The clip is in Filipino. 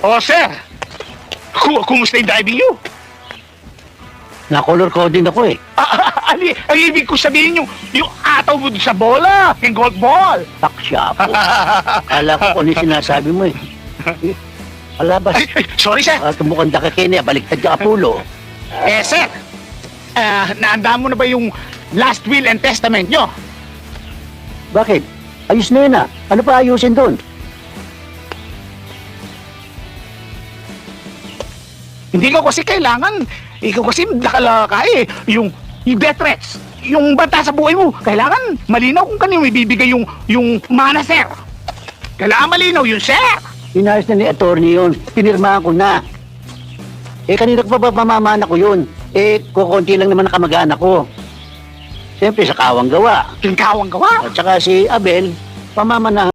Oh, sir. Kumusta yung driving niyo? Na-color coding ako eh. Ang ibig ko sabihin yung ataw mo doon sa bola, yung golf ball. Taksya po. Kala ko kung ano yung sinasabi mo eh. Alabas. Ay, sorry, sir. Tumukang dakakini, baliktad ka Apulo. Sir, naanda mo na ba yung last will and testament nyo? Bakit? Ayos na yun ah. Ano pa ayusin doon? Hindi ko kasi kailangan, ikaw kasi nakalaka eh, yung death threats, yung banta sa buhay mo, kailangan malinaw kung kanino ibibigay yung mana, sir. Kailangan malinaw yun, sir. Inayos na ni attorney yun. Pinirmahan ko na. Kanina ko pa ba pamamana ko yun? Kukunti lang naman na kamag-anak ko. Siyempre sa kawang gawa. Yung kawang gawa. At saka si Abel, pamamana